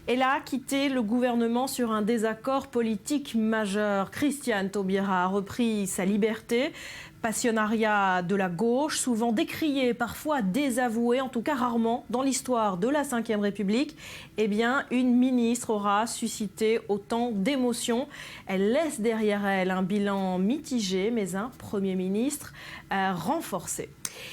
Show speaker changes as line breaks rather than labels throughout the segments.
Elle a quitté le gouvernement sur un désaccord politique majeur. Christiane Taubira a repris sa liberté. Passionnariat de la gauche, souvent décrié, parfois désavoué, en tout cas rarement dans l'histoire de la Ve République, eh bien, une ministre aura suscité autant d'émotions. Elle laisse derrière elle un bilan mitigé, mais un Premier ministre renforcé.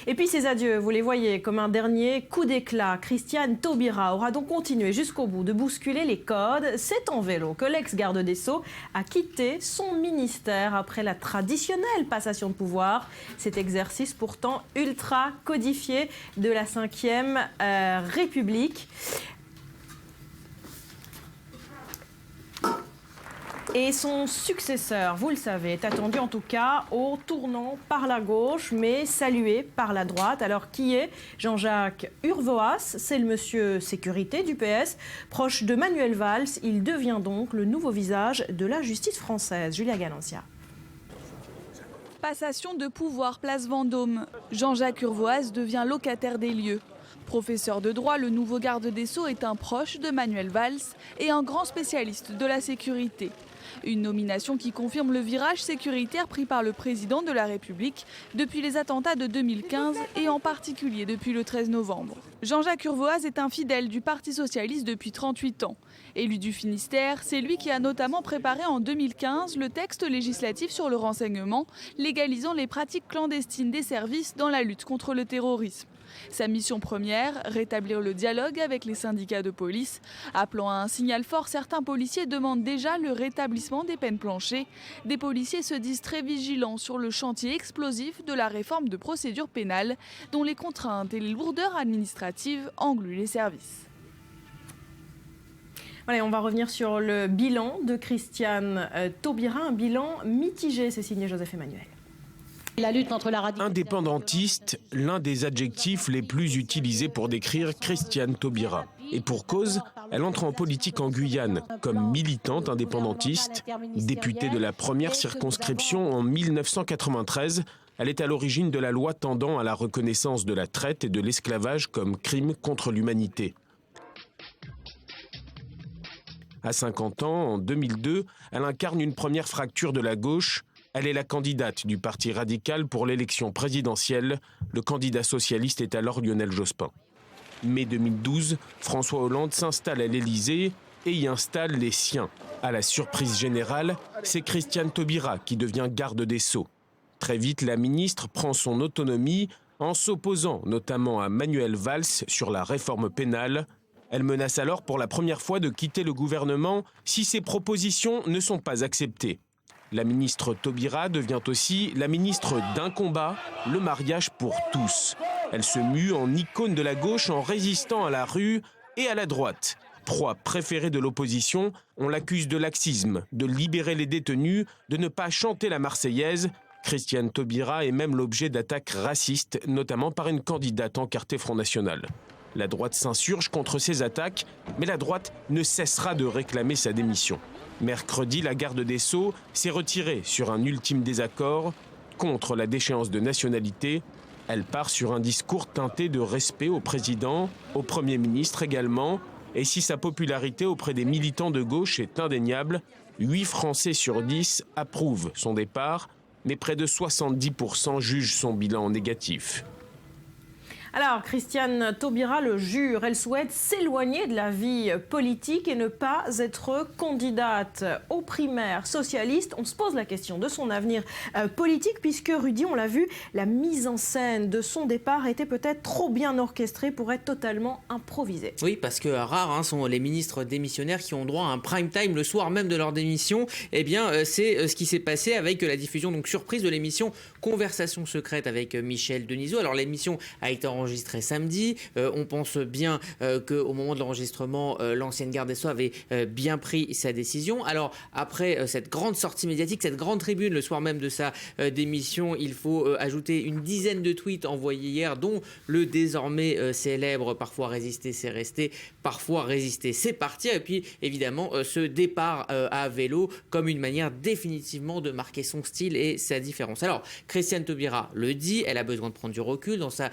Et puis ces adieux, vous les voyez, comme un dernier coup d'éclat. Christiane Taubira aura donc continué jusqu'au bout de bousculer les codes. C'est en vélo que l'ex-garde des Sceaux a quitté son ministère après la traditionnelle passation de pouvoir. Cet exercice pourtant ultra codifié de la Ve République. Et son successeur, vous le savez, est attendu en tout cas au tournant par la gauche, mais salué par la droite. Alors qui est Jean-Jacques Urvoas? C'est le monsieur sécurité du PS, proche de Manuel Valls. Il devient donc le nouveau visage de la justice française. Julia Galancia.
Passation de pouvoir, place Vendôme. Jean-Jacques Urvoas devient locataire des lieux. Professeur de droit, le nouveau garde des Sceaux est un proche de Manuel Valls et un grand spécialiste de la sécurité. Une nomination qui confirme le virage sécuritaire pris par le président de la République depuis les attentats de 2015 et en particulier depuis le 13 novembre. Jean-Jacques Urvoas est un fidèle du Parti socialiste depuis 38 ans. Élu du Finistère, c'est lui qui a notamment préparé en 2015 le texte législatif sur le renseignement, légalisant les pratiques clandestines des services dans la lutte contre le terrorisme. Sa mission première, rétablir le dialogue avec les syndicats de police. Appelant à un signal fort, certains policiers demandent déjà le rétablissement des peines planchées. Des policiers se disent très vigilants sur le chantier explosif de la réforme de procédure pénale, dont les contraintes et les lourdeurs administratives engluent les services.
Allez, on va revenir sur le bilan de Christiane Taubira, un bilan mitigé, c'est signé Joseph Emmanuel.
La lutte contre la radicalisation.
Indépendantiste, l'un des adjectifs les plus utilisés pour décrire Christiane Taubira. Et pour cause, elle entre en politique en Guyane comme militante indépendantiste. Députée de la première circonscription en 1993, elle est à l'origine de la loi tendant à la reconnaissance de la traite et de l'esclavage comme crime contre l'humanité. À 50 ans, en 2002, elle incarne une première fracture de la gauche. Elle est la candidate du Parti radical pour l'élection présidentielle. Le candidat socialiste est alors Lionel Jospin. Mai 2012, François Hollande s'installe à l'Élysée et y installe les siens. À la surprise générale, c'est Christiane Taubira qui devient garde des Sceaux. Très vite, la ministre prend son autonomie en s'opposant notamment à Manuel Valls sur la réforme pénale. Elle menace alors pour la première fois de quitter le gouvernement si ses propositions ne sont pas acceptées. La ministre Taubira devient aussi la ministre d'un combat, le mariage pour tous. Elle se mue en icône de la gauche en résistant à la rue et à la droite. Proie préférée de l'opposition, on l'accuse de laxisme, de libérer les détenus, de ne pas chanter la Marseillaise. Christiane Taubira est même l'objet d'attaques racistes, notamment par une candidate encartée Front National. La droite s'insurge contre ces attaques, mais la droite ne cessera de réclamer sa démission. Mercredi, la garde des Sceaux s'est retirée sur un ultime désaccord contre la déchéance de nationalité. Elle part sur un discours teinté de respect au président, au Premier ministre également. Et si sa popularité auprès des militants de gauche est indéniable, 8 Français sur 10 approuvent son départ, mais près de 70% jugent son bilan négatif.
Alors, Christiane Taubira le jure, elle souhaite s'éloigner de la vie politique et ne pas être candidate aux primaires socialistes. On se pose la question de son avenir politique, puisque Rudy, on l'a vu, la mise en scène de son départ était peut-être trop bien orchestrée pour être totalement improvisée.
Oui, parce que rares sont les ministres démissionnaires qui ont droit à un prime time le soir même de leur démission. Eh bien, c'est ce qui s'est passé avec la diffusion donc surprise de l'émission Conversation secrète avec Michel Denisot. Alors, l'émission a été enregistré samedi. On pense bien qu'au moment de l'enregistrement, l'ancienne garde des Sceaux avait bien pris sa décision. Alors, après cette grande sortie médiatique, cette grande tribune le soir même de sa démission, il faut ajouter une dizaine de tweets envoyés hier, dont le désormais célèbre « Parfois résister, c'est rester, parfois résister, c'est partir ». Et puis, évidemment, ce départ à vélo comme une manière définitivement de marquer son style et sa différence. Alors, Christiane Taubira le dit, elle a besoin de prendre du recul dans sa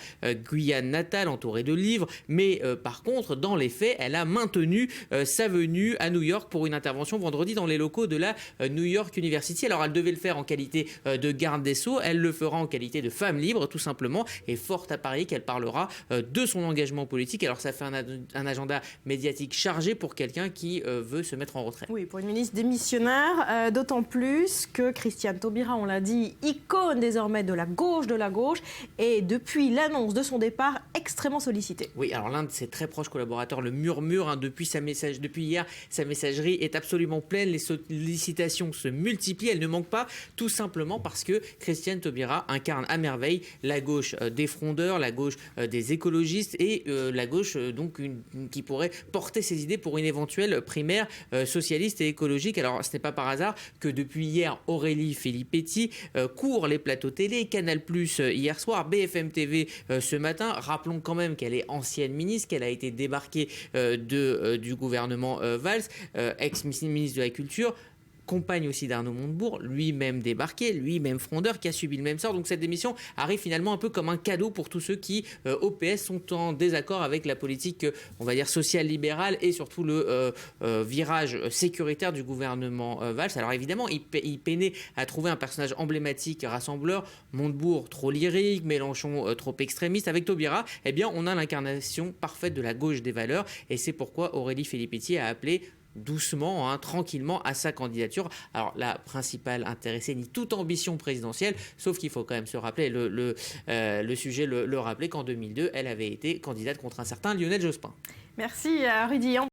Guyane natale, entourée de livres, mais par contre, dans les faits, elle a maintenu sa venue à New York pour une intervention vendredi dans les locaux de la New York University. Alors, elle devait le faire en qualité de garde des Sceaux, elle le fera en qualité de femme libre, tout simplement, et fort à parier qu'elle parlera de son engagement politique. Alors, ça fait un agenda médiatique chargé pour quelqu'un qui veut se mettre en retrait.
Oui, pour une ministre démissionnaire, d'autant plus que Christiane Taubira, on l'a dit, icône désormais de la gauche, et depuis l'annonce de son départ, extrêmement sollicitée.
Oui, alors l'un de ses très proches collaborateurs le murmure, depuis hier, sa messagerie est absolument pleine, les sollicitations se multiplient, elles ne manquent pas, tout simplement parce que Christiane Taubira incarne à merveille la gauche des frondeurs, la gauche des écologistes et la gauche qui pourrait porter ses idées pour une éventuelle primaire socialiste et écologique. Alors ce n'est pas par hasard que depuis hier, Aurélie Filippetti court les plateaux télé, Canal+ hier soir, BFM TV ce matin. Rappelons quand même qu'elle est ancienne ministre, qu'elle a été débarquée du gouvernement Valls, ex-ministre de la Culture, compagne aussi d'Arnaud Montebourg, lui-même débarqué, lui-même frondeur, qui a subi le même sort. Donc cette démission arrive finalement un peu comme un cadeau pour tous ceux qui, au PS, sont en désaccord avec la politique, on va dire, social-libérale et surtout le virage sécuritaire du gouvernement Valls. Alors évidemment, il peinait à trouver un personnage emblématique, rassembleur. Montebourg, trop lyrique, Mélenchon, trop extrémiste. Avec Taubira, eh bien, on a l'incarnation parfaite de la gauche des valeurs et c'est pourquoi Aurélie Filippetti a appelé doucement, tranquillement à sa candidature. Alors la principale intéressée nie toute ambition présidentielle, sauf qu'il faut quand même se rappeler, le sujet le rappeler qu'en 2002, elle avait été candidate contre un certain Lionel Jospin.
Merci Rudy.